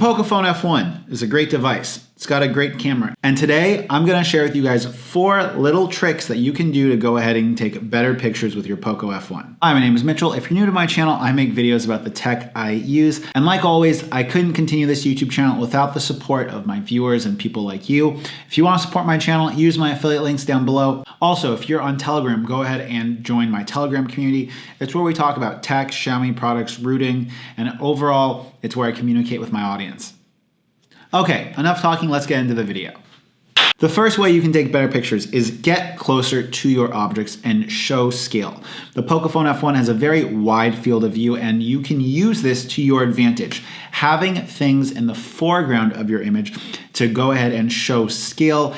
Pocophone F1 is a great device. It's got a great camera. And today I'm gonna share with you guys 4 little tricks that you can do to go ahead and take better pictures with your Poco F1. Hi, my name is Mitchell. If you're new to my channel, I make videos about the tech I use. And like always, I couldn't continue this YouTube channel without the support of my viewers and people like you. If you wanna support my channel, use my affiliate links down below. Also, if you're on Telegram, go ahead and join my Telegram community. It's where we talk about tech, Xiaomi products, routing, and overall, it's where I communicate with my audience. Okay, enough talking, let's get into the video. The first way you can take better pictures is get closer to your objects and show scale. The Pocophone F1 has a very wide field of view and you can use this to your advantage. Having things in the foreground of your image to go ahead and show scale,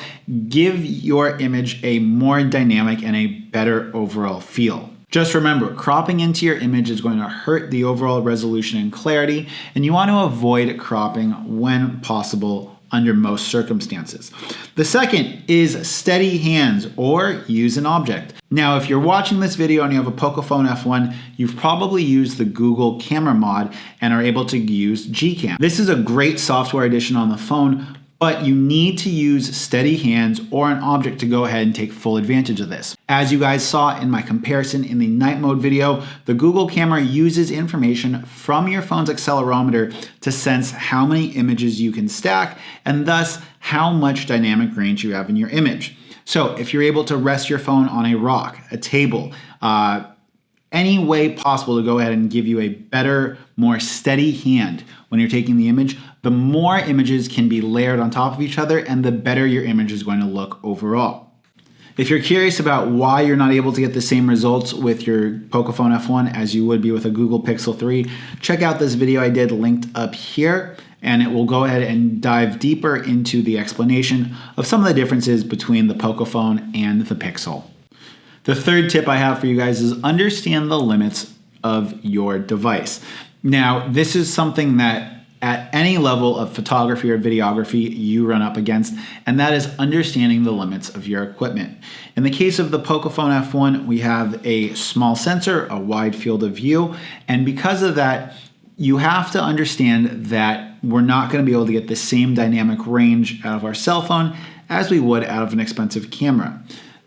give your image a more dynamic and a better overall feel. Just remember, cropping into your image is going to hurt the overall resolution and clarity, and you want to avoid cropping when possible under most circumstances. The second is steady hands or use an object. Now, if you're watching this video and you have a Pocophone F1, you've probably used the Google camera mod and are able to use Gcam. This is a great software addition on the phone, but you need to use steady hands or an object to go ahead and take full advantage of this. As you guys saw in my comparison in the night mode video, the Google camera uses information from your phone's accelerometer to sense how many images you can stack and thus how much dynamic range you have in your image. So if you're able to rest your phone on a rock, a table, any way possible to go ahead and give you a better, more steady hand when you're taking the image, the more images can be layered on top of each other and the better your image is going to look overall. If you're curious about why you're not able to get the same results with your Pocophone F1 as you would be with a Google Pixel 3, check out this video I did linked up here, and it will go ahead and dive deeper into the explanation of some of the differences between the Pocophone and the Pixel. The third tip I have for you guys is understand the limits of your device. Now, this is something that at any level of photography or videography you run up against, and that is understanding the limits of your equipment. In the case of the Pocophone F1, we have a small sensor, a wide field of view, and because of that, you have to understand that we're not going to be able to get the same dynamic range out of our cell phone as we would out of an expensive camera.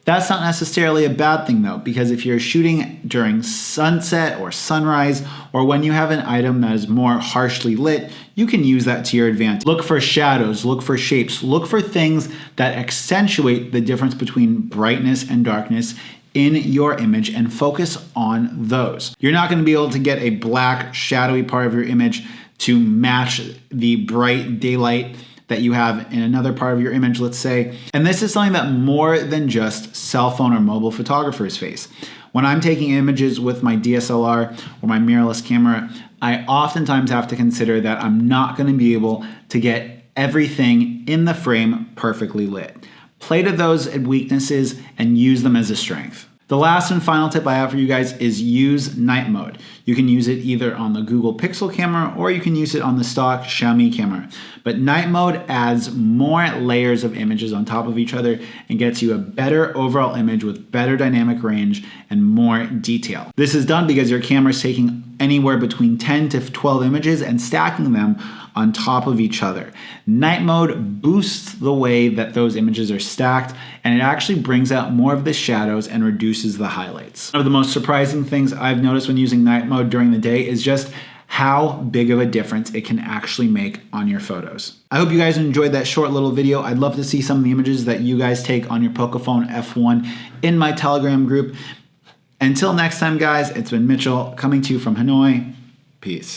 That's not necessarily a bad thing though, because if you're shooting during sunset or sunrise, or when you have an item that is more harshly lit, you can use that to your advantage. Look for shadows, look for shapes, look for things that accentuate the difference between brightness and darkness in your image and focus on those. You're not going to be able to get a black shadowy part of your image to match the bright daylight that you have in another part of your image, let's say. And this is something that more than just cell phone or mobile photographers face. When I'm taking images with my DSLR or my mirrorless camera, I oftentimes have to consider that I'm not going to be able to get everything in the frame perfectly lit. Play to those weaknesses and use them as a strength. The last and final tip I have for you guys is use night mode. You can use it either on the Google Pixel camera or you can use it on the stock Xiaomi camera. But night mode adds more layers of images on top of each other and gets you a better overall image with better dynamic range and more detail. This is done because your camera is taking anywhere between 10 to 12 images and stacking them on top of each other. Night mode boosts the way that those images are stacked, and it actually brings out more of the shadows and reduces the highlights. One of the most surprising things I've noticed when using night mode during the day is just how big of a difference it can actually make on your photos. I hope you guys enjoyed that short little video. I'd love to see some of the images that you guys take on your Pocophone F1 in my Telegram group. Until next time, guys, it's been Mitchell coming to you from Hanoi. Peace.